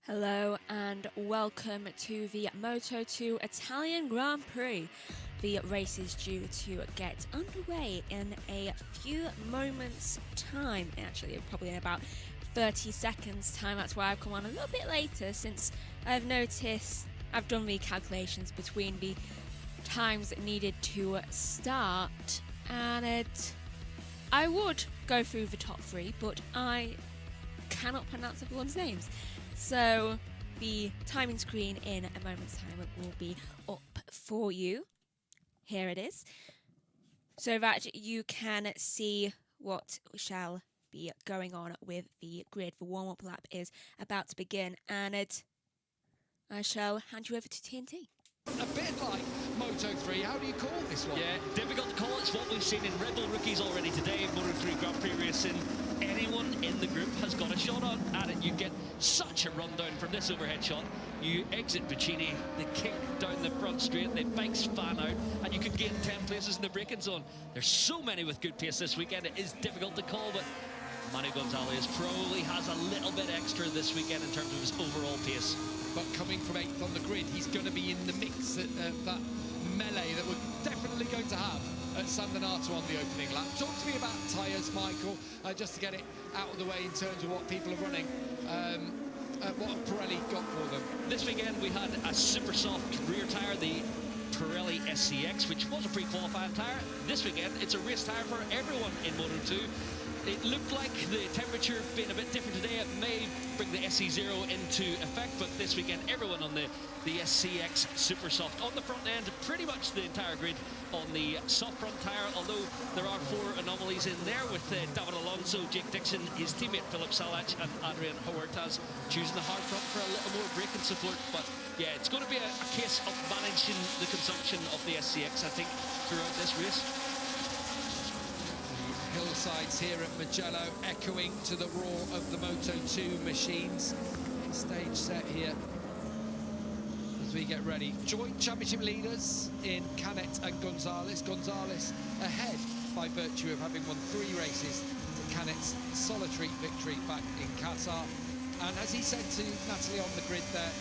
Hello and welcome to the Moto2 Italian Grand Prix. The race is due to get underway in a few moments' time. Actually, probably in about 30 seconds' time. That's why I've come on a little bit later, since I've noticed I've done recalculations between the times needed to start, and I would go through the top three, but I cannot pronounce everyone's names. So the timing screen in a moment's time will be up for you. Here it is, so that you can see what shall be going on with the grid. The warm-up lap is about to begin, and I shall hand you over to TNT. A bit like Moto3, how do you call this one? Yeah, difficult to call. It's what we've seen in Red Bull rookies already today. Moto3 Grand Prix racing. Anyone in the group has got a shot on at it. You get such a rundown from this overhead shot. You exit Buccini, they kick down the front straight, the bikes fan out, and you could gain 10 places in the braking zone. There's so many with good pace this weekend. It is difficult to call, but Gonzalez probably has a little bit extra this weekend in terms of his overall pace. But coming from 8th on the grid, he's going to be in the mix at that melee that we're definitely going to have at San Donato on the opening lap. Talk to me about tyres, Michael, just to get it out of the way in terms of what people are running. What have Pirelli got for them? This weekend we had a super soft rear tyre, the Pirelli SCX, which was a pre-qualifying tyre. This weekend it's a race tyre for everyone in Moto2. It looked like the temperature being a bit different today. It may bring the SC0 into effect, but this weekend everyone on the SCX super soft. On the front end, pretty much the entire grid on the soft front tyre, although there are 4 anomalies in there with David Alonso, Jake Dixon, his teammate Philip Salach and Adrian Huertas choosing the hard front for a little more braking support. But yeah, it's going to be a case of managing the consumption of the SCX, I think, throughout this race. Hillsides here at Mugello echoing to the roar of the Moto2 machines. Stage set here as we get ready. Joint championship leaders in Canet and Gonzalez. Gonzalez ahead by virtue of having won 3 races to Canet's solitary victory back in Qatar. And as he said to Natalie on the grid there,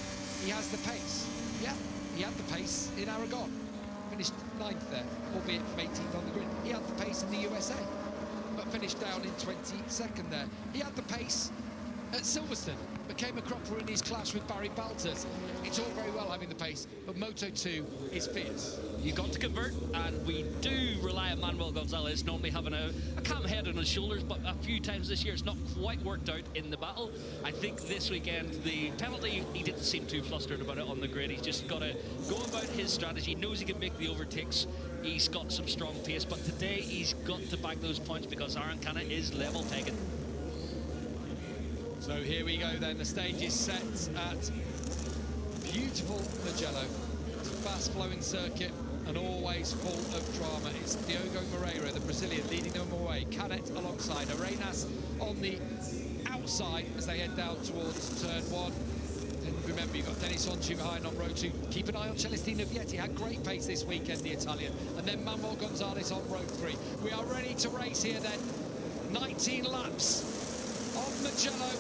he has the pace. Yeah, he had the pace in Aragon. Finished 9th there, albeit from 18th on the grid. He had the pace in the USA, but finished down in 22nd there. He had the pace at Silverstone, but came a cropper in his clash with Barry Baltus. It's all very well having the pace, but Moto2 is fierce. You've got to convert, and we do rely on Manuel Gonzalez normally having a calm head on his shoulders, but a few times this year it's not quite worked out in the battle. I think this weekend, the penalty, he didn't seem too flustered about it on the grid. He's just got to go about his strategy, knows he can make the overtakes. He's got some strong pace, but today he's got to bag those points because Aaron Canet is level pegging. So here we go then, the stage is set at beautiful Mugello. It's a fast-flowing circuit and always full of drama. It's Diogo Moreira, the Brazilian, leading them away. Canet alongside Arenas on the outside as they head down towards turn 1. And remember, you've got Denis Onchu behind on row 2. Keep an eye on Celestino Vietti, had great pace this weekend, the Italian. And then Manuel Gonzalez on row 3. We are ready to race here then. 19 laps of Mugello.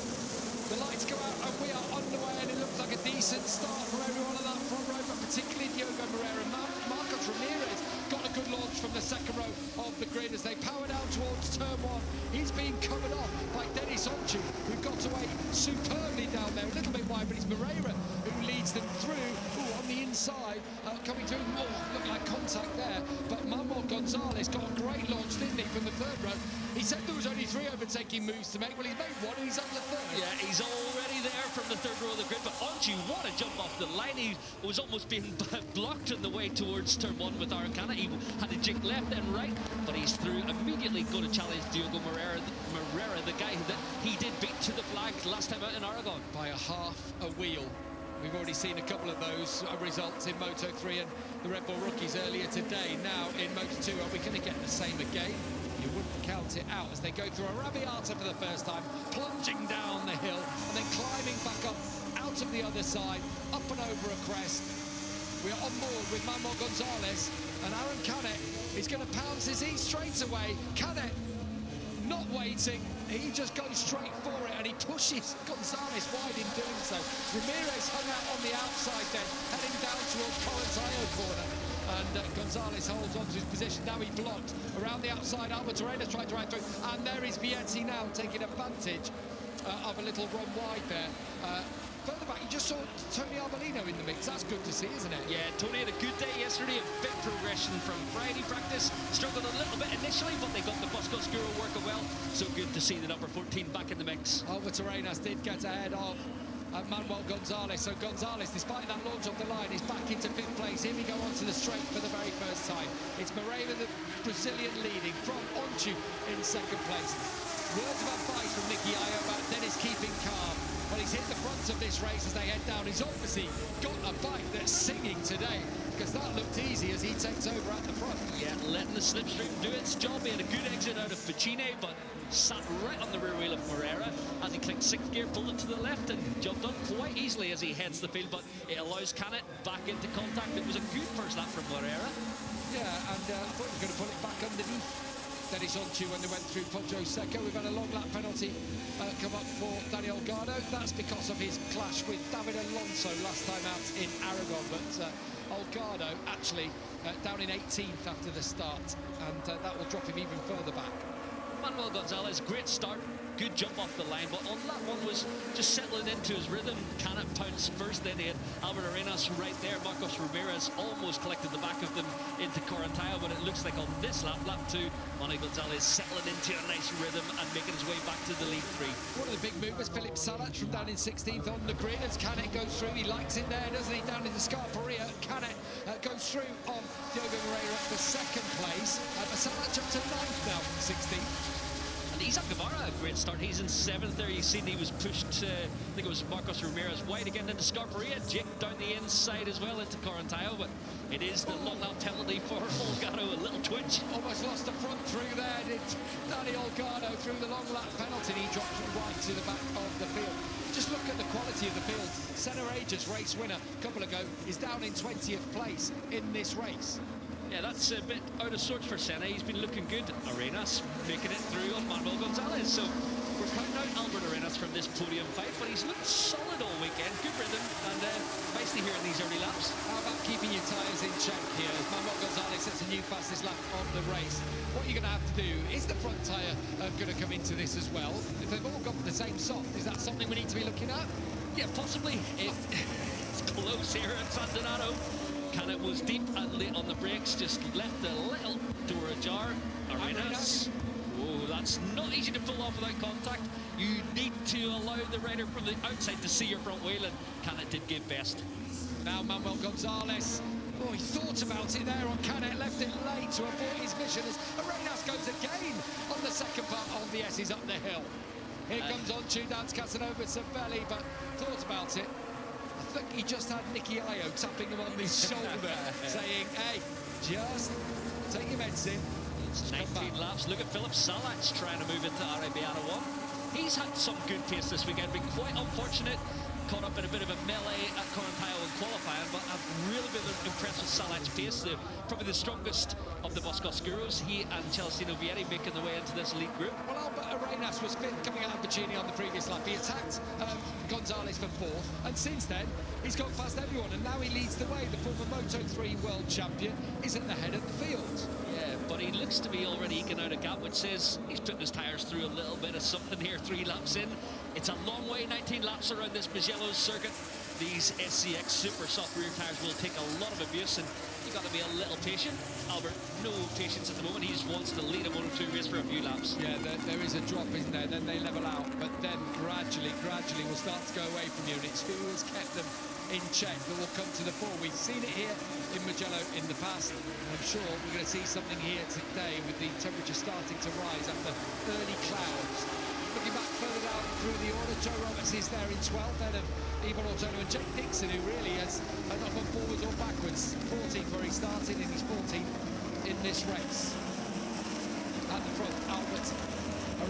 The lights go out and we are underway, and it looks like a decent start from everyone on that front row, but particularly Diogo Moreira. Marcos Ramirez got a good launch from the second row of the grid as they power down towards turn 1. He's being covered off by Denis Onchu, who got away superbly down there, a little bit wide, but it's Moreira who leads them through. Ooh, on the inside, coming through, looked like contact there, but Manuel Gonzalez got a great launch, didn't he, from the third row. He said there was only 3 overtaking moves to make. Well, he made 1 and he's on the 3rd. Yeah, he's already there from the 3rd row of the grid, but Onchu, what a jump off the line. He was almost being blocked on the way towards turn 1 with Aaron Canet. He had to jig left and right, but he's through, immediately going to challenge Diogo Moreira, the guy that he did beat to the flag last time out in Aragon. By a half a wheel. We've already seen a couple of those results in Moto3 and the Red Bull rookies earlier today. Now in Moto2, are we going to get the same again? You wouldn't count it out as they go through a Arrabbiata for the first time, plunging down the hill and then climbing back up out of the other side, up and over a crest. We are on board with Manuel Gonzalez, and Aaron Canet is going to pounce his ease straight away. Canet not waiting, he just goes straight for it and he pushes Gonzalez wide in doing so. Ramirez hung out on the outside then, heading down towards Corontayo corner. And Gonzalez holds on to his position. Now he blocked around the outside. Albert Arenas tried to ride through. And there is Vietti now taking advantage of a little run wide there. Further back, you just saw Tony Arbolino in the mix. That's good to see, isn't it? Yeah, Tony had a good day yesterday. A big progression from Friday practice. Struggled a little bit initially, but they got the Bosco Scuro working well. So good to see the number 14 back in the mix. Albert Arenas did get ahead of Manuel Gonzalez. So Gonzalez, despite that launch off the line, is back into 5th place. Here we go onto the straight for the very first time. It's Moreira, the Brazilian, leading from Onchu in 2nd place. Words of advice from Nicky Ayo about Dennis keeping calm. Well, he's hit the front of this race as they head down. He's obviously got a bike that's singing today, because that looked easy as he takes over at the front. Yeah, letting the slipstream do its job. He had a good exit out of Pacine, but sat right on the rear wheel of Moreira as he clicked 6th gear, pulled it to the left and jumped on quite easily as he heads the field, but it allows Canet back into contact. It was a good first lap from Moreira. Yeah, and I thought he was going to put it back underneath Dennis Onchu when they went through Poggio Secco. We've had a long lap penalty come up for Daniel Gardo. That's because of his clash with David Alonso last time out in Aragon. But Olgado actually down in 18th after the start, and that will drop him even further back. Manuel Gonzalez, great start, good jump off the line, but on that one was just settling into his rhythm. Canet pounced first, then he had Albert Arenas right there. Marcos Ramirez almost collected the back of them into Corontayo, but it looks like on this lap, lap 2, Manuel Gonzalez settling into a nice rhythm and making his way back to the lead 3. One of the big movers, Philip Salat, from down in 16th on the grid as Canet goes through. He likes it there, doesn't he, down in the Scarperia. Canet goes through on Diogo Moreira for 2nd place. Salat jumped to 9th now from 16th. Isaac Guevara, a great start. He's in 7th there. You seen he was pushed, I think it was Marcos Ramirez wide again into Scarperia. Jake down the inside as well into Corontayo, but it is the long lap penalty for Olgado. A little twitch. Almost lost the front through there, did Danny Olgado, through the long lap penalty. He dropped right to the back of the field. Just look at the quality of the field. Senna Ages, race winner a couple ago, is down in 20th place in this race. Yeah, that's a bit out of sorts for Senna. He's been looking good. Arenas making it through on Manuel Gonzalez. So we're counting out Albert Arenas from this podium fight, but he's looked solid all weekend. Good rhythm, and nice to hear in these early laps. How about keeping your tyres in check here? As Manuel Gonzalez sets a new fastest lap on the race. What you're going to have to do, is the front tyre going to come into this as well? If they've all got the same soft, is that something we need to be looking at? Yeah, possibly. It's close here at San Donato. Canet was deep and late on the brakes, just left a little door ajar. Arenas. Oh, that's not easy to pull off without contact. You need to allow the rider from the outside to see your front wheel, and Canet did give best. Now Manuel Gonzalez. Oh, he thought about it there on Canet, left it late to avoid his mission as Arenas goes again on the 2nd part of the S's up the hill. Here comes Onchu down to Casanova Cervelli, but thought about it. I think he just had Nicky Ayo tapping him on the shoulder, saying, hey, just take your medicine. It's 19 laps. Look at Philip Salat's trying to move into Arabiata 1. He's had some good pace this weekend, been quite unfortunate. Caught up in a bit of a melee at Corontayo in qualifying, but I've really been impressed with Salat's pace. Probably the strongest of the Bosco Scuros. He and Celestino Vietti making their way into this elite group. Well, Albert Arenas was 5th coming out of Pacini on the previous lap. He attacked Gonzalez for 4th, and since then he's gone past everyone, and now he leads the way. The former Moto2 world champion is at the head of the field. Yeah, but he looks to be already eking out a gap, which says he's putting his tyres through a little bit of something here, 3 laps in. It's a long way, 19 laps around this Mugello circuit. These SCX super soft rear tyres will take a lot of abuse, and you've got to be a little patient. Albert, no patience at the moment. He just wants to lead a Moto2 race for a few laps. Yeah, there is a drop, isn't there? Then they level out, but then gradually will start to go away from you, and it's who has kept them in check that will come to the fore. We've seen it here in Mugello in the past. I'm sure we're going to see something here today with the temperature starting to rise after early clouds. Looking back further down through the order, Joe Roberts is there in 12th, then of Ivan Ortona and Jake Dixon, who really has not gone forwards or backwards. 14th where he started, and he's 14th in this race. At the front, Albert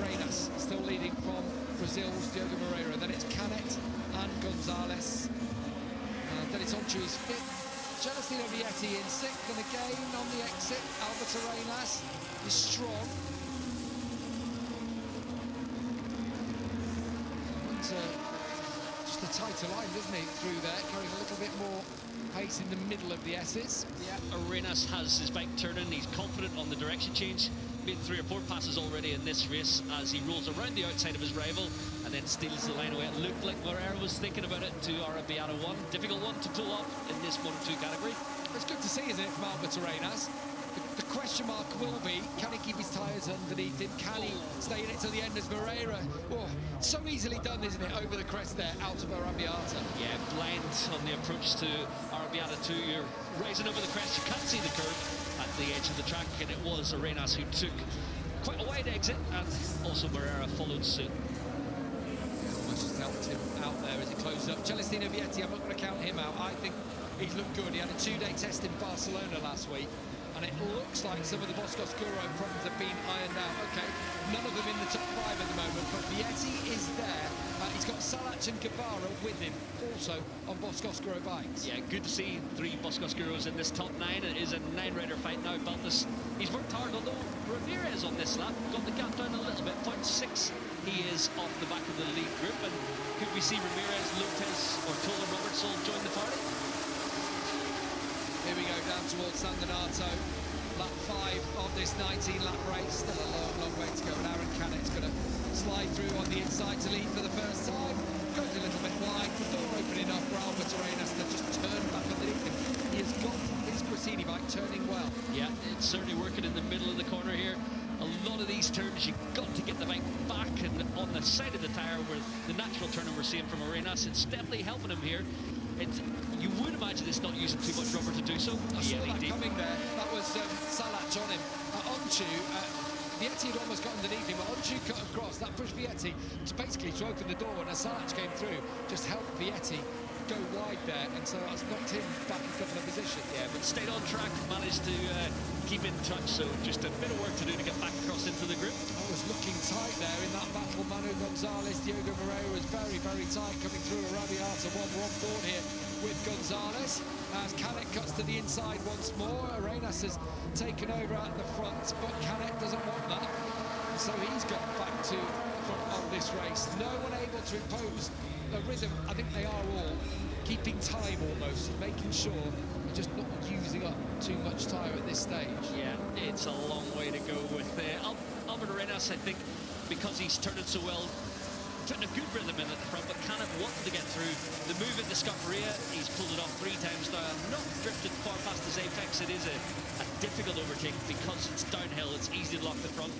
Arenas still leading from Brazil's Diogo Moreira. Then it's Canet and Gonzalez. Then it's Onchu is 5th. Celestino Vietti in 6th, and again on the exit, Albert Arenas is strong. just a tighter line, doesn't he, through there, carrying a little bit more pace in the middle of the S's. Yeah, Arenas has his bike turning. He's confident on the direction change. Made 3 or 4 passes already in this race as he rolls around the outside of his rival and then steals the line away. It looked like Moreira was thinking about it to Arabiata 1. Difficult one to pull off in this Moto2 category. It's good to see, isn't it, from Albert Arenas? The question mark will be, can he keep his tyres underneath him? Can he stay in it till the end as Moreira? Oh, so easily done, isn't it, over the crest there, out of Arabiata. Yeah, blind on the approach to Arabiata 2. You're rising over the crest, you can't see the curve at the edge of the track, and it was Arenas who took quite a wide exit, and also Moreira followed suit. Almost just helped him out there as he closed up. Celestino Vietti, I'm not going to count him out. I think he's looked good. He had a 2-day test in Barcelona last week, and it looks like some of the Boscoscuro problems have been ironed out. Okay, none of them in the top 5 at the moment, but Vietti is there. He's got Salac and Guevara with him, also on Boscoscuro bikes. Yeah, good to see 3 Boscoscuros in this top 9. It is a 9-rider fight now. Baltus, he's worked hard, although Ramirez on this lap got the gap down a little bit. 0.6, he is off the back of the lead group. And could we see Ramirez, Lopez, or Tola Roberts all join the party? Here we go, down towards San Donato. Lap 5 of this 19-lap race. Still a long, long way to go. And Aaron Cannett's going to slide through on the inside to lead for the first time. Goes a little bit wide. The door opening up for Albert Arenas to just turn back underneath him. He has got his Grassini bike turning well. Yeah, it's certainly working in the middle of the corner here. A lot of these turns, you've got to get the bike back and on the side of the tyre where the natural turning we're seeing from Arenas. It's definitely helping him here. You would imagine it's not using too much rubber to do so. I saw that coming there. That was Salac on him. Onchu, Vietti had almost got underneath him, but Onchu cut across. That pushed Vietti basically to open the door, and as Salac came through, just helped Vietti go wide there, and so that's knocked him back a couple of positions. Yeah, but stayed on track, managed to keep in touch, so just a bit of work to do to get back across into the group. I was looking tight there in that battle. Manu Gonzalez, Diogo Moreira was very, very tight coming through. Arabiata 1, we're on board here with Gonzalez as Canet cuts to the inside once more. Arenas has taken over at the front, but Canet doesn't want that, so he's got back to the front of this race. No one able to impose a rhythm. I think they are all keeping time almost, making sure they're just not using up too much tyre at this stage. Yeah, it's a long way to go with Albert Arenas. I think because he's turned so well, putting a good rhythm in at the front, but kind of wanting to get through. The move into Scafaria, he's pulled it off 3 times now, not drifted far past his apex. It is a difficult overtake because it's downhill, it's easy to lock the front.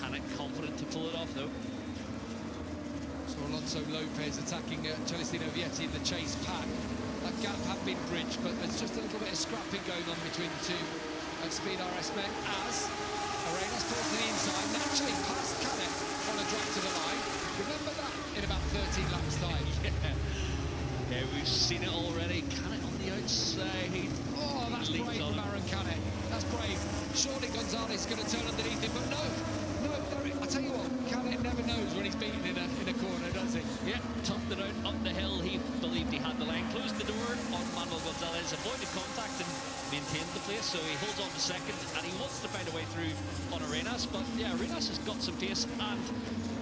Kind of confident to pull it off though. So Alonso Lopez attacking Celestino Vietti in the chase pack. That gap had been bridged, but there's just a little bit of scrapping going on between the two Speed RS men as Arenas pulls to the inside, naturally past Canet on a drop to the line. Remember that in about 13 laps time. Yeah, we've seen it already. Canet on the outside. Oh, that's brave from Aaron Canet. That's brave. Surely Gonzalez is going to turn underneath him, but no. I tell you what, Canet never knows when he's beaten in a corner, does he? Yeah, toughed it out up the hill. He believed he had the line. Closed the door on Manuel Gonzalez, avoided contact and maintained the place, so he holds on to second and he wants to find a way through on Arenas, but yeah, Arenas has got some pace and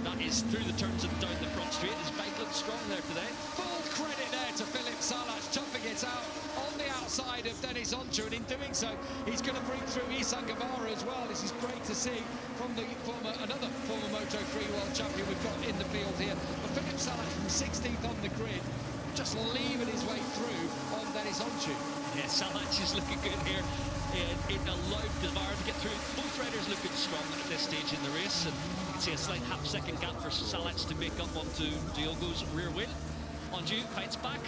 that is through the turns and down the front straight. His bike looks strong there today. Full credit there to Philip Salac, toughing it out on the outside of Denis Onchu, and in doing so, he's going to bring through Isan Guevara as well. This is great to see from another former Moto3 world champion we've got in the field here. But Philip Salac from 16th on the grid, just leaving his way through on Denis Onchu. Yeah, Salac is looking good here. It allowed Guevara to get through. Both riders looking strong at this stage in the race, and you can see a slight half-second gap for Salac to make up onto Diogo's rear wheel. Onju fights back.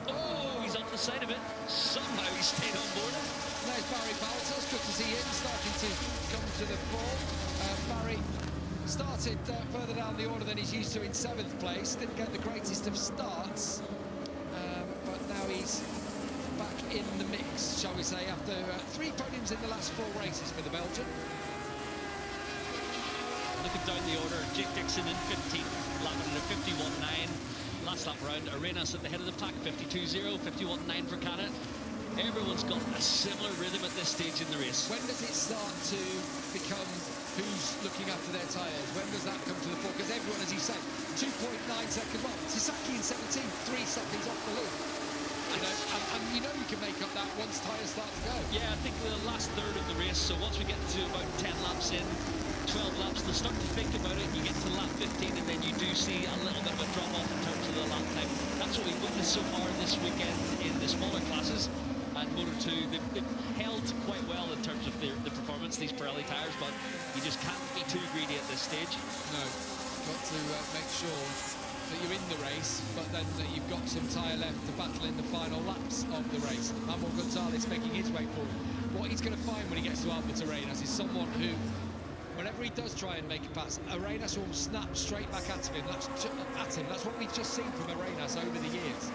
Oh, he's off the side of it. Somehow he stayed on board. There's Barry Baltas. Good to see him starting to come to the fore. Barry started further down the order than he's used to in 7th place. Didn't get the greatest of starts, but now he's back in the mix, shall we say, after 3 podiums in the last 4 races for the Belgian. Looking down the order, Jake Dixon in 15th, landed at a 51.9. Last lap round, Arenas at the head of the pack, 52.0, 51.9 for Canet. Everyone's got a similar rhythm at this stage in the race. When does it start to become who's looking after their tyres? When does that come to the fore? Because everyone, as you say, 2.9 seconds. Well, Sasaki in 17th, 3 seconds can make up that once tyres start to go. Yeah, I think the last third of the race, so once we get to about 10 laps in, 12 laps, they'll start to think about it. You get to lap 15 and then you do see a little bit of a drop off in terms of the lap time. That's what we've witnessed so far this weekend in the smaller classes. And Moto2, they've held quite well in terms of the performance, these Pirelli tyres, but you just can't be too greedy at this stage. No, got to make sure that you're in the race, but then that you've got some tyre left to battle in the final laps of the race. Manuel Gonzalez making his way forward. What he's going to find when he gets to Albert Arenas is someone who, whenever he does try and make a pass, Arenas will snap straight back at him. That's what we've just seen from Arenas over the years.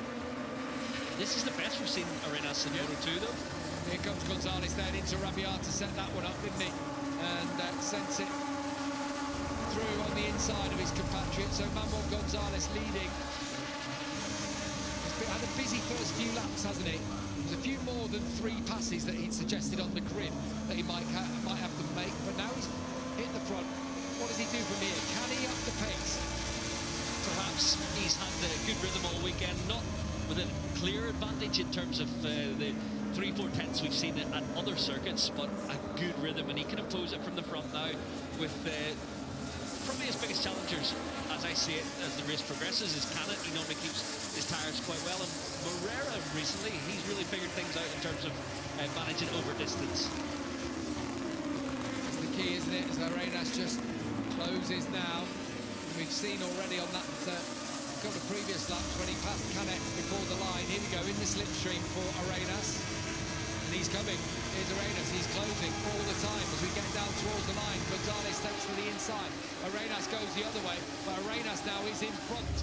This is the best we've seen Arenas in Moto2, though. Here comes Gonzalez then into Rabiat to set that one up, didn't he? And sends it through on the inside of his compatriot. So Manuel Gonzalez leading. He's had a busy first few laps, hasn't he? There's a few more than 3 passes that he'd suggested on the grid that he might have to make, but now he's hit the front. What does he do from here? Can he up the pace? Perhaps he's had a good rhythm all weekend, not with a clear advantage in terms of the 3/4 tenths we've seen it at other circuits, but a good rhythm, and he can impose it from the front now with probably his biggest challengers, as I see it, as the race progresses, is Canet. He normally keeps his tyres quite well, and Morera recently, he's really figured things out in terms of managing over distance. That's the key, isn't it? As Arenas just closes now. We've seen already on that couple of previous laps when he passed Canet before the line. Here we go in the slipstream for Arenas. And he's coming. Here's Arenas. He's closing all the time as we get down towards the line. Gonzalez takes to the inside. Arenas goes the other way, but Arenas now is in front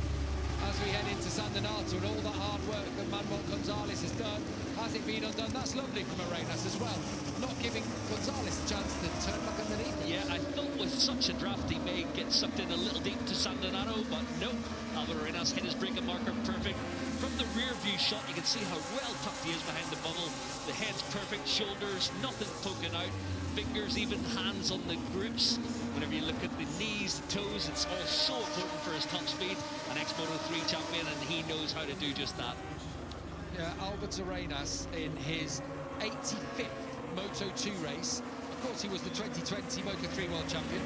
as we head into San Donato, and all that hard work that Manuel Gonzalez has done, has it been undone? That's lovely from Arenas as well, not giving Gonzalez a chance to turn back underneath him. Yeah, I thought with such a draft he may get sucked in a little deep to San Donato, but no. Albert Arenas hit his braking marker perfect. From the rear view shot, you can see how well tucked he is behind the bubble. The head's perfect, shoulders, nothing poking out, fingers, even hands on the grips. Whenever you look at the knees, the toes, it's all so important for his top speed. An ex-Moto3 champion, and he knows how to do just that. Yeah, Albert Arenas in his 85th Moto2 race. Of course, he was the 2020 Moto3 World Champion.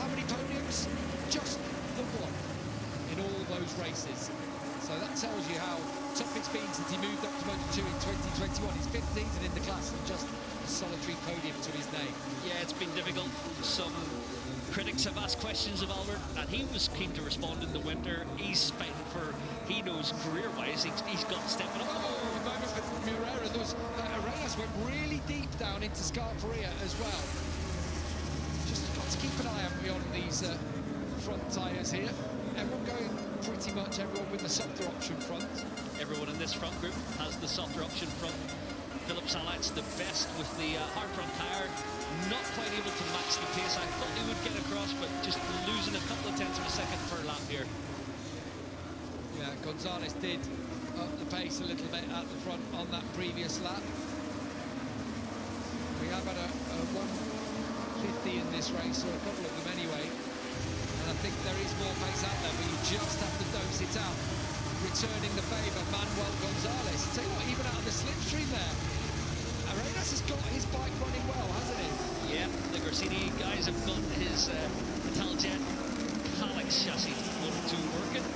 How many podiums? Just the one in all those races. So that tells you how tough it's been since he moved up to Moto2 in 2021. He's 5th season in the class and just a solitary podium to his name. Yeah, it's been difficult. Some critics have asked questions of Albert, and he was keen to respond in the winter. He's fighting for, he knows career-wise, he's got to step it up. Oh, a moment for Morera. Arenas went really deep down into Scarperia as well. Just got to keep an eye on these front tyres here. Everyone going, pretty much everyone with the softer option front. Everyone in this front group has the softer option front. Philip Salat's the best with the hard front tyre. Not quite able to match the pace. I thought he would get across, but just losing a couple of tenths of a second per lap here. Yeah, Gonzalez did up the pace a little bit at the front on that previous lap. We have had a 150 in this race, or a couple of them anyway. And I think there is more pace out there, but you just have to dose it out. Returning the favour, Manuel Gonzalez. Tell you what, even out of the slipstream there, Arenas has got his bike running well, hasn't he? Yeah, the Gorsini guys have got his Italjet Calyx chassis Moto2 working.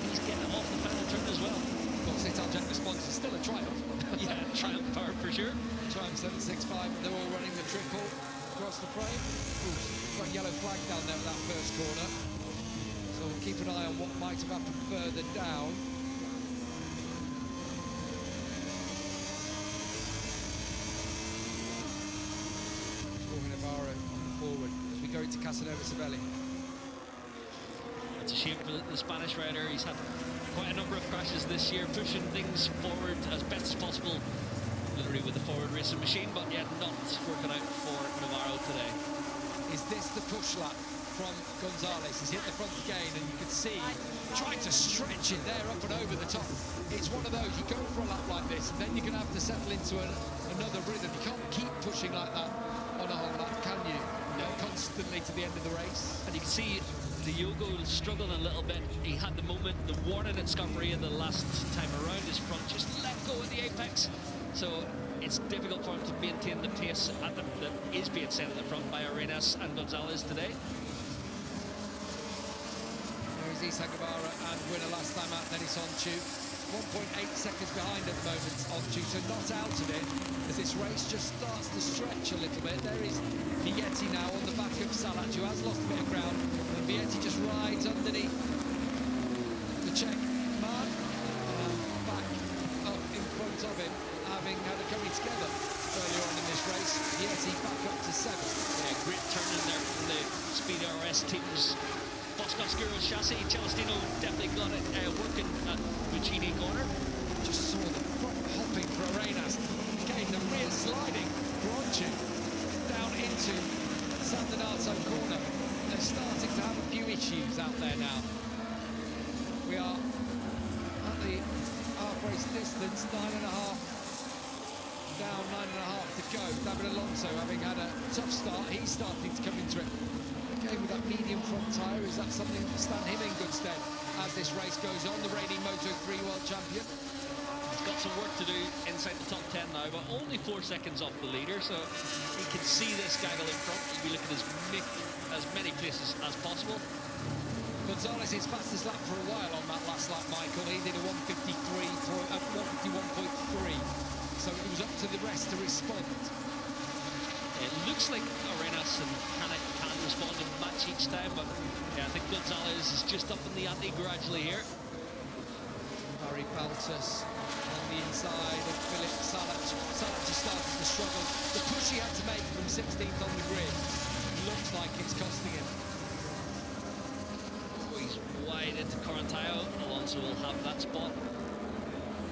He's getting off the final turn as well. Of course, Italjet response is still a Triumph. Yeah, Triumph power for sure. Triumph 765, they're all running the triple across the frame. Ooh, got a yellow flag down there with that first corner. So we'll keep an eye on what might have happened further down. Forward as we go into Casanova Cervelli. It's a shame for the Spanish rider. He's had quite a number of crashes this year, pushing things forward as best as possible, literally with the forward racing machine, but yet not working out for Navarro today. Is this the push lap from Gonzalez? He's hit the front again, and you can see trying to stretch it there up and over the top. It's one of those, you go for a lap like this, and then you're going to have to settle into another rhythm. You can't keep pushing like that on a whole lap, can you? No, constantly to the end of the race. And you can see Diogo struggled a little bit. He had the moment, the warning at Scarperia the last time around. His front just let go of the apex. So it's difficult for him to maintain the pace at that is being set at the front by Arenas and Gonzalez today. There's Isa Guevara and winner last time out, Dennis Onchu. 1.8 seconds behind at the moment, Onchu, so not out of it as this race just starts to stretch a little bit. There is Vietti now on the back of Salat, who has lost a bit of ground, and Vietti just rides underneath the Czech man, back up in front of him, having had a coming together earlier on in this race. Vietti back up to 7th. Yeah, great turn in there from the Speed RS teams. Bosco chassis, Celestino definitely got it working at Vicini corner. Just saw the front hopping for Arenas. Again, the rear sliding for Onchu down into San Donato corner. They're starting to have a few issues out there now. We are at the halfway distance, 9.5 down, 9.5 to go. David Alonso having had a tough start, he's starting to come into it. Again, with that medium front tyre, is that something that will stand him in good stead as this race goes on? The reigning Moto2 world champion. He's got some work to do inside the top 10 now, but only 4 seconds off the leader, so he can see this gaggle in front. He'll be looking as many places as possible. Gonzalez his fastest lap for a while on that last lap, Michael. He did a 151.3, so it was up to the rest to respond. It looks like Arenas and Canet can respond and match each time, but yeah, I think Gonzalez is just up in the ante gradually here. Barry Baltus on the inside of Philip Salat. Salat just started to struggle. The push he had to make from 16th on the grid looks like it's costing him. Oh, he's wide into Corantayo. Alonso will have that spot.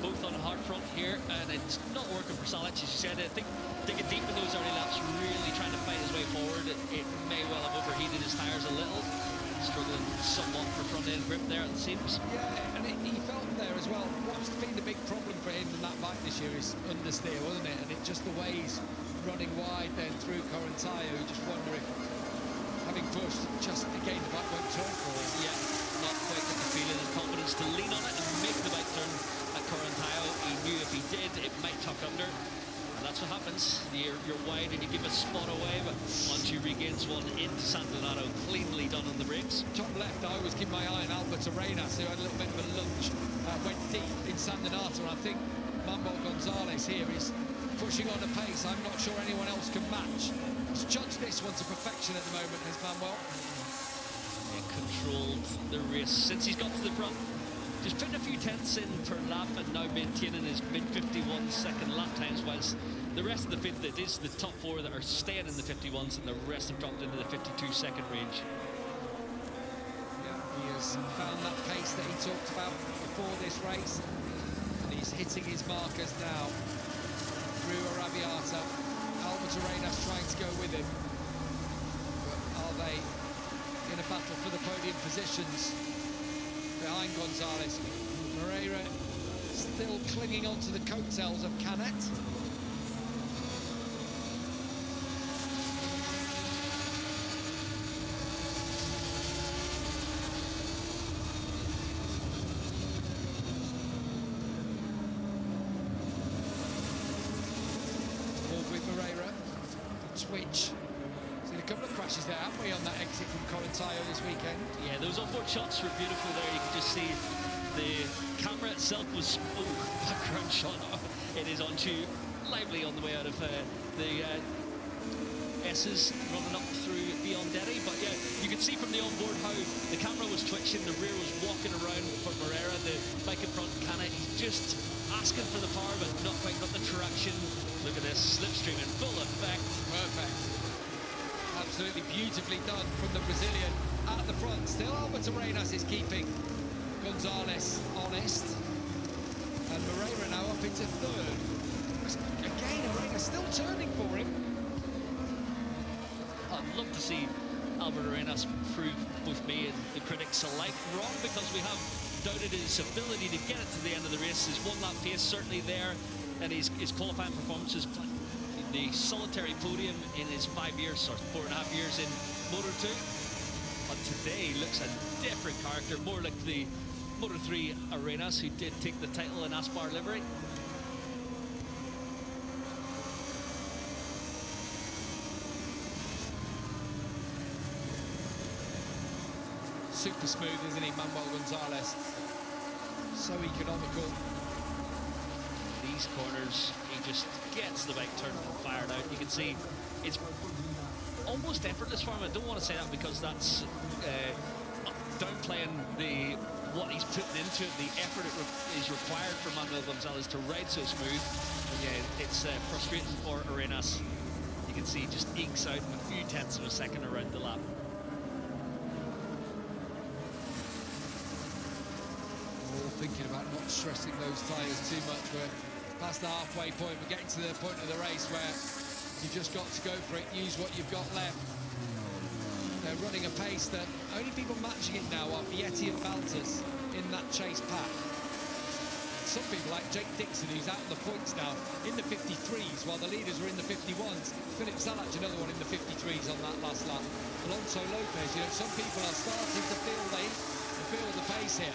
Both on hard front here, and it's not working for Salat, as you said. I think digging deep in those early laps, really trying to fight his way forward. It may well have overheated his tyres a little. Struggling somewhat for front-end grip there, it seems. Yeah, and he felt there as well. What's been the big problem for him in that bike this year is understeer, wasn't it? And it just the way he's running wide then through Corantayo, you just wonder if, having pushed, just again the bike won't turn for him. Yeah, not quite got the feeling and confidence to lean on it and make the bike turn at Corantayo. He knew if he did, it might tuck under. And that's what happens. You're wide and you give a spot away, but once you regains one into San Donato, cleanly done on the brakes. Top left, I always keep my eye on Albert Arenas, who had a little bit of a lunge, went deep in San Donato, and I think Mambo Gonzalez here is pushing on a pace I'm not sure anyone else can match. He's judged this one to perfection at the moment, has Manuel. Yeah, controlled the race since he's got to the front. Just putting a few tenths in per lap and now maintaining his mid-51 second lap times, whilst the rest of the field, it is the top 4 that are staying in the 51s and the rest have dropped into the 52 second range. Yeah, he has found that pace that he talked about before this race, and he's hitting his markers now. Through Arrabbiata, Albert Arenas trying to go with him. But are they in a battle for the podium positions? Behind Gonzalez, Moreira still clinging onto the coattails of Canet. Forward with Moreira, Twitch. Seen a couple of crashes there, haven't we, on that exit from Corantayo this weekend? Yeah, those onboard shots were beautiful there. You can just see the camera itself was background shot. It is Onchu lively on the way out of the S's running up through Biondetti. But yeah, you can see from the onboard how the camera was twitching, the rear was walking around for Moreira, the bike in front, Canet. He's just asking for the power, but not quite got the traction. Look at this, slipstream in full effect. Perfect. Absolutely beautifully done from the Brazilian at the front. Still Albert Arenas is keeping Gonzalez honest. And Moreira now up into 3rd. Again, Arenas still turning for him. I'd love to see Albert Arenas prove both me and the critics alike wrong, because we have doubted his ability to get it to the end of the race. His one-lap pace certainly there, and his qualifying performances, but the solitary podium in his 5 years or 4.5 years in Moto2. But today looks a different character, more like the Moto3 Arenas, who did take the title in Aspar livery. Super smooth, isn't he, Manuel Gonzalez? So economical. These corners, he just gets the bike turned and fired out. You can see it's almost effortless for him. I don't want to say that because that's downplaying what he's putting into it, the effort is required for Manuel Gonzalez to ride so smooth. And yeah, it's frustrating for Arenas. You can see he just ekes out a few tenths of a second around the lap. Thinking about not stressing those tyres too much. We're past the halfway point. We're getting to the point of the race where you've just got to go for it, use what you've got left. They're running a pace that only people matching it now are Vietti and Baltus in that chase pack. Some people like Jake Dixon, who's out on the points now, in the 53s, while the leaders were in the 51s. Philip Salach, another one in the 53s on that last lap. Alonso Lopez, you know, some people are starting to feel the pace here.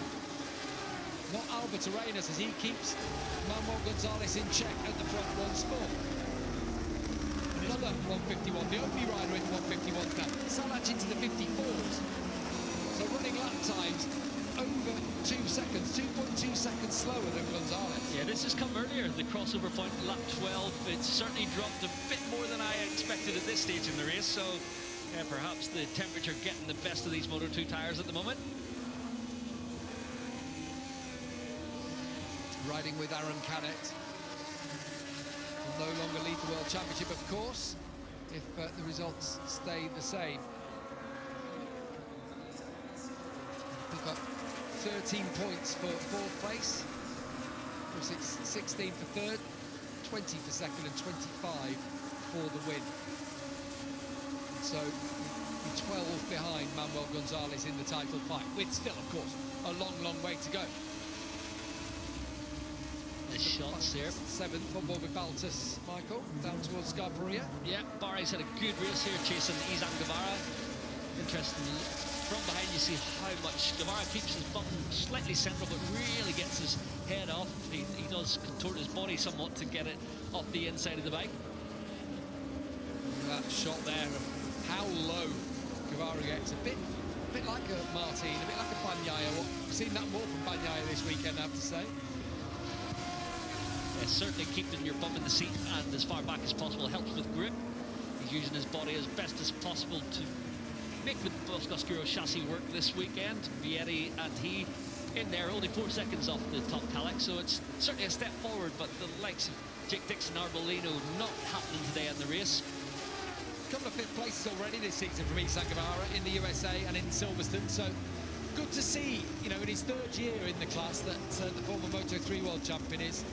Not Albert Arenas as he keeps Manuel Gonzalez in check at the front once more. Another 151, the only rider in 151s now. Salach into the 54s. So running lap times over 2 seconds, 2.2 seconds slower than Gonzalez. Yeah, this has come earlier, the crossover point, lap 12. It's certainly dropped a bit more than I expected at this stage in the race, so perhaps the temperature getting the best of these Moto2 tyres at the moment. Riding with Aaron Canet. Will no longer lead the World Championship, of course, if the results stay the same. We've got 13 points for fourth place, 16 for third, 20 for second, and 25 for the win. And so, 12 behind Manuel Gonzalez in the title fight, with still, of course, a long, long way to go. The shots there. 7th for Bobby Baltus, Michael, down towards Scarperia. Yeah, Barry's had a good race here, chasing Izan Guevara. Interestingly, from behind you see how much Guevara keeps his button slightly central, but really gets his head off. He does contort his body somewhat to get it off the inside of the bike. That shot there of how low Guevara gets, a bit like a Martin, a bit like a Bagnaia. We've seen that more from Bagnaia this weekend, I have to say. Certainly keeping your bum in the seat and as far back as possible helps with grip. He's using his body as best as possible to make the Bosco chassis work this weekend. Vietti and he in there, only 4 seconds off the top Calyx, so it's certainly a step forward, but the likes of Jake Dixon, Arbolino not happening today in the race. A couple of 5th places already this season from Izan Guevara in the USA and in Silverstone, so good to see, you know, in his 3rd year in the class that the former Moto3 world champion is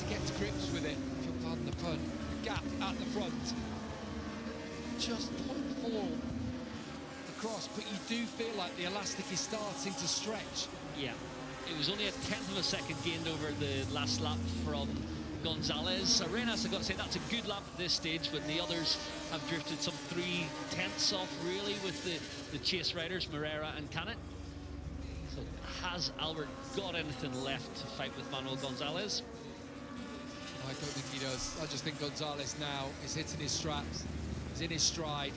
get to grips with it, if you'll pardon the pun. Gap at the front, just 0.4 across, but you do feel like the elastic is starting to stretch. Yeah, it was only a 1/10 of a second gained over the last lap from Gonzalez. Arenas, I've got to say, that's a good lap at this stage, when the others have drifted some 3/10 off, really, with the chase riders, Moreira and Canet. So has Albert got anything left to fight with Manuel Gonzalez? I don't think he does. I just think Gonzalez now is hitting his straps. He's in his stride.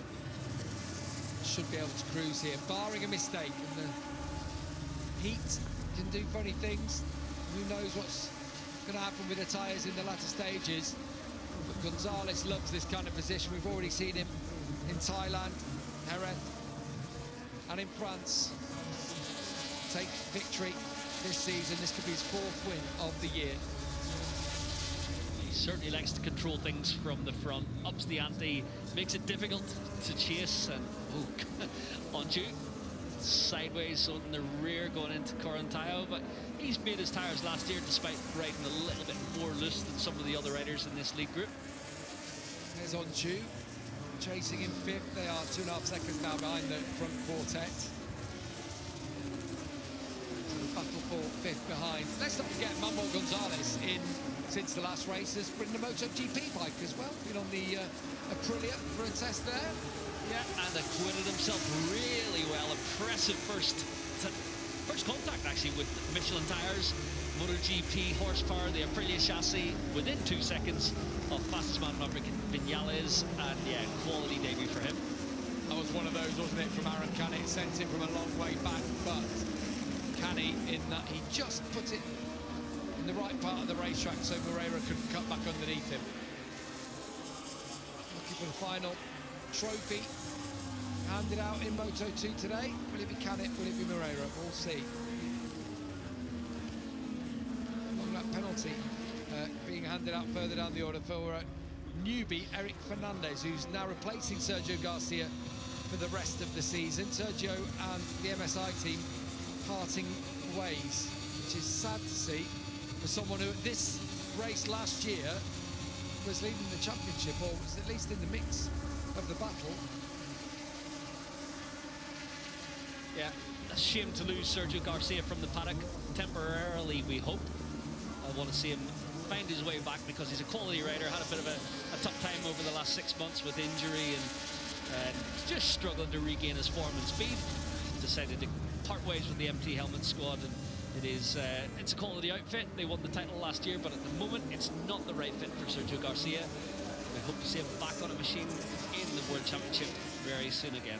Should be able to cruise here, barring a mistake. And the heat can do funny things. Who knows what's going to happen with the tyres in the latter stages. But Gonzalez loves this kind of position. We've already seen him in Thailand, Jerez, and in France. Take victory this season. This could be his 4th win of the year. Certainly likes to control things from the front, ups the ante, makes it difficult to chase, and onto sideways on the rear going into Corantayo, but he's made his tyres last year despite riding a little bit more loose than some of the other riders in this league group. There's Onchu, chasing in 5th. They are 2.5 seconds now behind the front quartet. Battle for 5th behind. Let's not forget Manuel Gonzalez since the last race has ridden a MotoGP bike as well. Been on the Aprilia for a test there. Yeah, and acquitted himself really well. Impressive first contact, actually, with Michelin tyres. MotoGP horsepower, the Aprilia chassis, within 2 seconds of fastest man number Vinales, and yeah, quality debut for him. That was one of those, wasn't it, from Aaron Canet? It sent him from a long way back, but Canet, in that he just put it in the right part of the racetrack so Moreira couldn't cut back underneath him. Looking for the final trophy handed out in Moto2 today. Will it be Canet? Will it be Moreira? We'll see. Long lap penalty being handed out further down the order for newbie Eric Fernandez, who's now replacing Sergio Garcia for the rest of the season. Sergio and the MSI team parting ways, which is sad to see for someone who at this race last year was leading the championship, or was at least in the mix of the battle. Yeah, a shame to lose Sergio Garcia from the paddock temporarily, we hope. I want to see him find his way back, because he's a quality rider, had a bit of a tough time over the last 6 months with injury and just struggling to regain his form and speed. Decided to part ways with the MT Helmet squad, and it's a quality outfit. They won the title last year, but at the moment it's not the right fit for Sergio Garcia. We hope to see him back on a machine in the World Championship very soon again.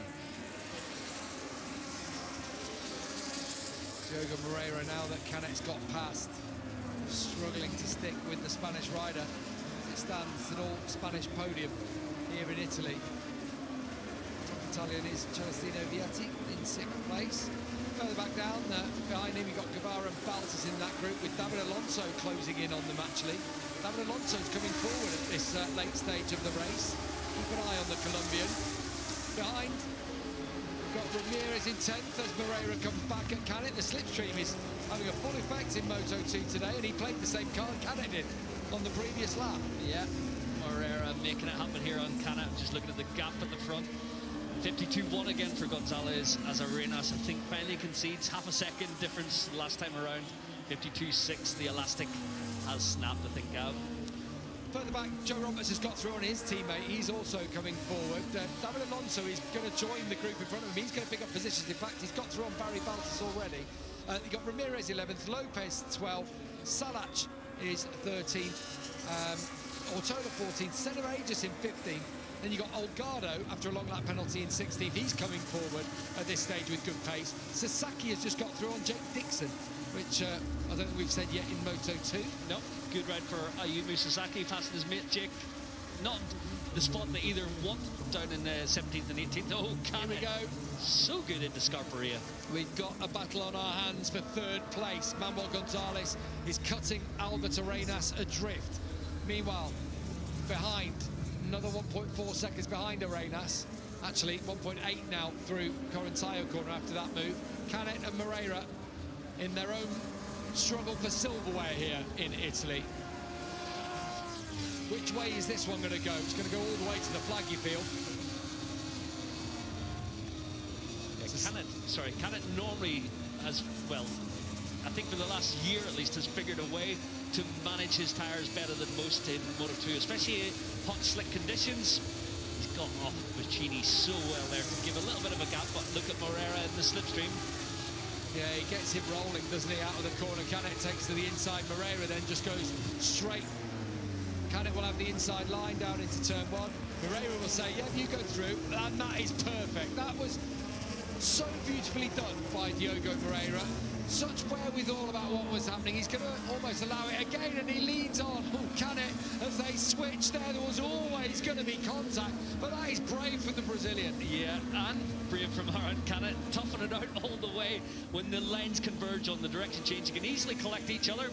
Diogo Moreira, now that Canet's got past, struggling to stick with the Spanish rider as it stands an all Spanish podium here in Italy. Top Italian is Celestino Vietti in 6th place. Further back down, behind him, you've got Guevara and Baltas in that group, with David Alonso closing in on them, actually. David Alonso's coming forward at this late stage of the race. Keep an eye on the Colombian. Behind, we've got Ramirez in 10th as Moreira comes back at Canet. The slipstream is having a full effect in Moto2 today, and he played the same card Canet did on the previous lap. Yeah, Moreira making it happen here on Canet. Just looking at the gap at the front. 52-1 again for Gonzalez, as Arenas, I think, finally concedes half a second difference last time around. 52-6, the elastic has snapped, I think, Gav. Further back, Joe Roberts has got through on his teammate. He's also coming forward. David Alonso is going to join the group in front of him. He's going to pick up positions. In fact, he's got through on Barry Baltas already. You've got Ramirez 11th, Lopez 12th, Salach is 13th, Ortola 14th, Senna Aegis in 15th. Then you've got Olgado, after a long lap penalty, in 16th. He's coming forward at this stage with good pace. Sasaki has just got through on Jake Dixon, which I don't think we've said yet in Moto2. No, good ride for Ayumu Sasaki, passing his mate Jake. Not the spot that either want, down in 17th and 18th. Oh, can we go? So good into Scarperia. We've got a battle on our hands for 3rd place. Manuel Gonzalez is cutting Albert Arenas adrift. Meanwhile, behind, another 1.4 seconds behind Arenas. Actually, 1.8 now through Corintaio corner after that move. Canet and Moreira in their own struggle for silverware here in Italy. Which way is this one going to go? It's going to go all the way to the flag, you feel. Canet normally has, well, I think for the last year at least, has figured a way to manage his tyres better than most in Moto2, especially in hot, slick conditions. He's got off Machini so well there to give a little bit of a gap, but look at Moreira in the slipstream. Yeah, he gets him rolling, doesn't he, out of the corner. Canet takes to the inside. Moreira then just goes straight. Canet will have the inside line down into turn 1. Moreira will say, yeah, you go through, and that is perfect. That was so beautifully done by Diogo Moreira. Such wherewithal about what was happening. He's going to almost allow it again, and he leads on. Oh, Canet, as they switch there was always going to be contact, but that is brave from the Brazilian. Yeah, and brave from Aaron Canet, toughing it out all the way. When the lines converge on the direction change, you can easily collect each other.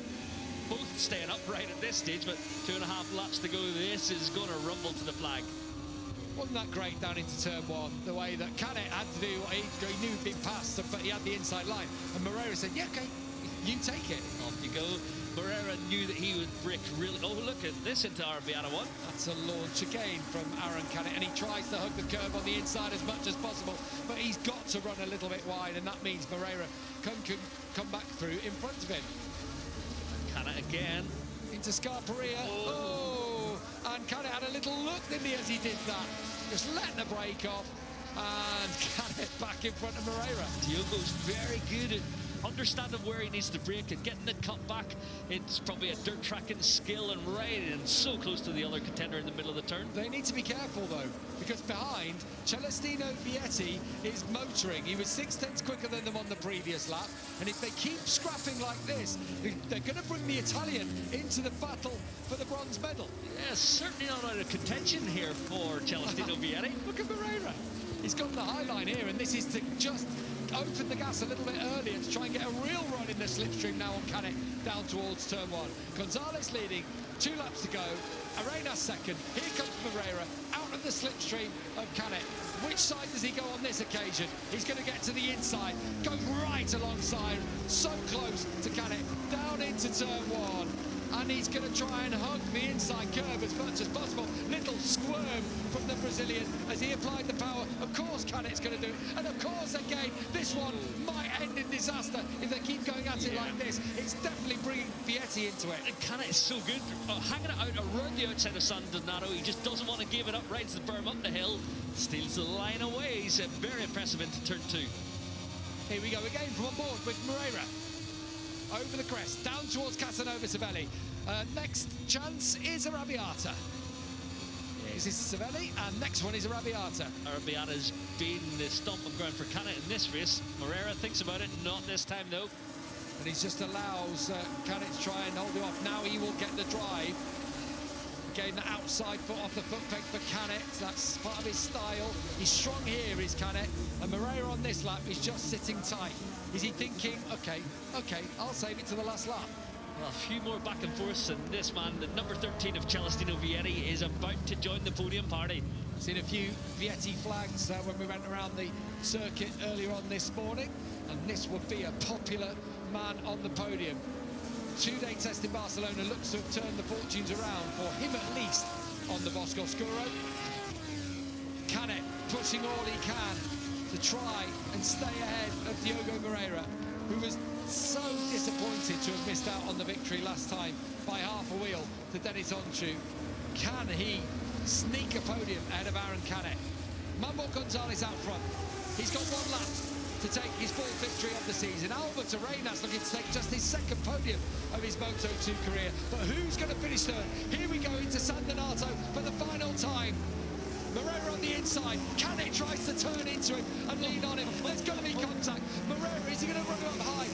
Both staying upright at this stage, but 2.5 laps to go. This is going to rumble to the flag. Wasn't that great down into turn 1, the way that Canet had to do what he knew he'd been passed, but he had the inside line, and Moreira said, yeah, okay, you take it. Off you go. Moreira knew that he would brick really. Oh, look at this into Arbiata 1. That's a launch again from Aaron Canet, and he tries to hug the curve on the inside as much as possible, but he's got to run a little bit wide, and that means Moreira can come back through in front of him. Canet again. Into Scarperia. Oh, and Canet had a little look, didn't he, as he did that? Just letting the brake off. And Canet back in front of Moreira. Diogo's very good at understanding where he needs to brake and getting it cut back. It's probably a dirt tracking skill and right and so close to the other contender in the middle of the turn. They need to be careful though, because behind, Celestino Vietti is motoring. He was 6/10 quicker than them on the previous lap, and if they keep scrapping like this, they're going to bring the Italian into the battle for the bronze medal. Yeah, certainly not out of contention here for Celestino Vietti. Look at Moreira. He's got the high line here, and this is to just open the gas a little bit earlier to try and get a real run in the slipstream now on Canet down towards turn 1. Gonzalez leading, 2 laps to go. Arenas second. Here comes Moreira out of the slipstream of Canet. Which side does he go on this occasion? He's going to get to the inside, go right alongside, so close to Canet, down into turn 1. And he's going to try and hug the inside curve as much as possible. Little squirm from the Brazilian as he applied the power. Of course Canet's going to do it. And of course, again, this one might end in disaster if they keep going at it like this. It's definitely bringing Vietti into it. And Canet is so good, hanging it out around the outside of San Donato. He just doesn't want to give it up, rides the berm up the hill, steals the line away. He's very impressive into turn 2. Here we go again from on board with Moreira. Over the crest, down towards Casanova Savelli. Next chance is Arrabbiata. This is Savelli, and next one is Arrabbiata. Arrabbiata's been the stomping ground for Canet in this race. Moreira thinks about it, not this time though. And he just allows Canet to try and hold him off. Now he will get the drive. Again, the outside foot off the foot peg for Canet. That's part of his style. He's strong here, is Canet. And Moreira on this lap is just sitting tight. Is he thinking, okay, I'll save it to the last lap? Well, a few more back and forths, and this man, the number 13 of Celestino Vietti, is about to join the podium party. Seen a few Vietti flags when we went around the circuit earlier on this morning, and this would be a popular man on the podium. 2-day test in Barcelona looks to have turned the fortunes around for him at least on the Boscoscuro. Canet pushing all he can to try and stay ahead of Diogo Moreira, who was so disappointed to have missed out on the victory last time by half a wheel to Dennis Onchu. Can he sneak a podium ahead of Aaron Canet? Manuel Gonzalez out front. He's got 1 lap to take his 4th victory of the season. Albert Arenas looking to take just his 2nd podium of his Moto2 career. But who's going to finish third? Here we go into San Donato for the final time. Moreira on the inside. Canet tries to turn into him and lean on him. There's going to be contact. Moreira, is he going to run him up high?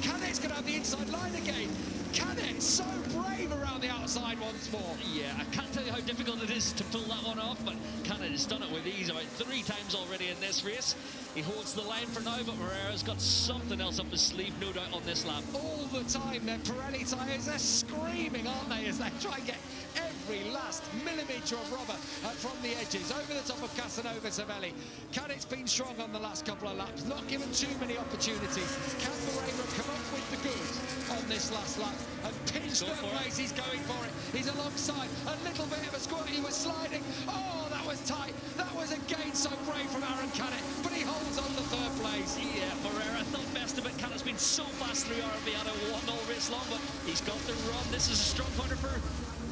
Canet's going to have the inside line again. Canet so brave around the outside once more. Yeah, I can't tell you how difficult it is to pull that one off, but Canet has done it with ease about 3 times already in this race. He holds the line for now, but Moreira's got something else up his sleeve, no doubt, on this lap. All the time, their Pirelli tyres, they're screaming, aren't they, as they try and get every last millimetre of rubber from the edges, over the top of Casanova Savelli. Canet's been strong on the last couple of laps, not given too many opportunities. Can Moreira come up with the goods on this last lap and pinch the place? He's going for it. He's alongside. A little bit of a squat. He was sliding. Oh, that was tight. That was again so brave from Aaron Canet, but he holds on to 3rd place. Yeah, Moreira thought best of it. Canet's been so fast through Arrabbiata, won all race long, but he's got the run. This is a strong corner for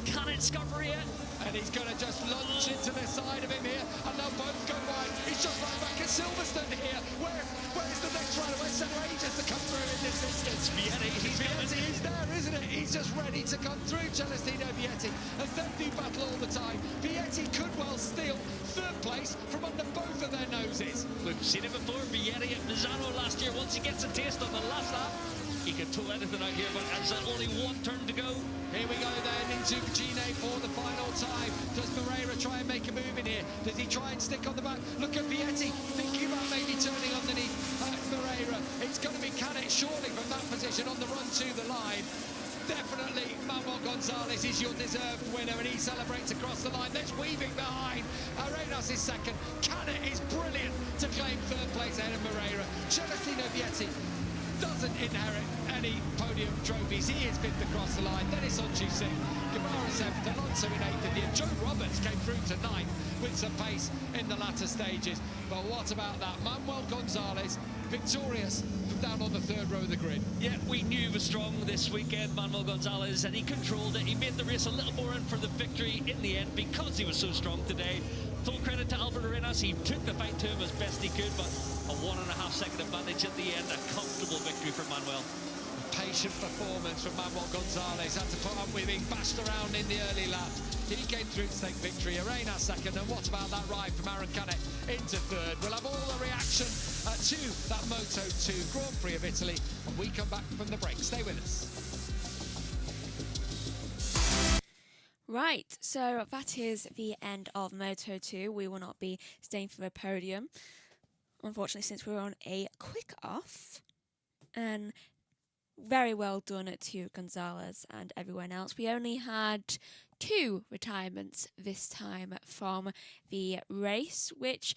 Canet Scarperia. And he's going to just lunge into the side of him here, and they'll both go wide. He's just right back at Silverstone here. Where's the next rider? Where's Senna Aegis to come through in this instance? Vietti, He's there, isn't it? He's just ready to come through, Celestino Vietti, as they do battle all the time. Vietti could well steal 3rd place from under both of their noses. We've seen it before, Vietti at Misano last year. Once he gets a taste on the last lap, he can pull anything out here, but there's only 1 turn to go. Here we go then into Gine for the final time. Does Moreira try and make a move in here? Does he try and stick on the back? Look at Vietti thinking about maybe turning underneath Moreira. It's going to be Canet surely from that position on the run to the line. Definitely Manuel Gonzalez is your deserved winner, and he celebrates across the line. There's weaving behind. Arenas is 2nd. Canet is brilliant to claim 3rd place ahead of Moreira. Celestino Vietti doesn't inherit any podium trophies. He is 5th across the line. Dennis Onchu 6th, Guevara 7th, Alonso in 8th in the end. Joe Roberts came through to 9th with some pace in the latter stages. But what about that? Manuel Gonzalez, victorious from down on the 3rd row of the grid. Yeah, we knew he was strong this weekend, Manuel Gonzalez, and he controlled it. He made the race a little more in for the victory in the end because he was so strong today. Full credit to Albert Arenas. He took the fight to him as best he could, but a 1.5 second advantage at the end. A comfortable victory for Manuel. Patient performance from Manuel Gonzalez. Had to put up with being bashed around in the early lap. He came through to take victory. Arenas second. And what about that ride from Aaron Canet into third? We'll have all the reaction to that Moto2 Grand Prix of Italy when we come back from the break. Stay with us. Right, so that is the end of Moto2. We will not be staying for the podium, unfortunately, since we're on a quick off. And very well done to Gonzalez and everyone else. We only had 2 retirements this time from the race, which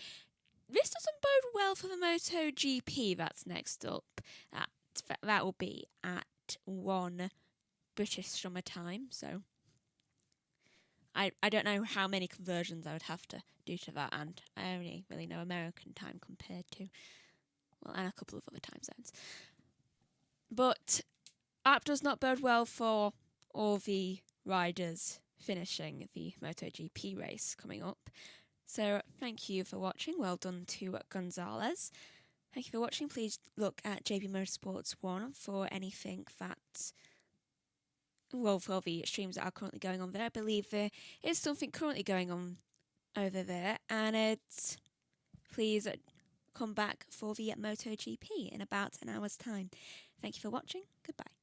this doesn't bode well for the MotoGP that's next up. That will be at 1 British Summer Time, so I don't know how many conversions I would have to do to that, and I only really know American time compared to, well, and a couple of other time zones. But that does not bode well for all the riders finishing the MotoGP race coming up. So thank you for watching. Well done to Gonzalez. Thank you for watching. Please look at JB Motorsports 1 for anything that, well, for the streams that are currently going on there. I believe there is something currently going on over there, and please come back for the MotoGP in about an hour's time. Thank you for watching. Goodbye.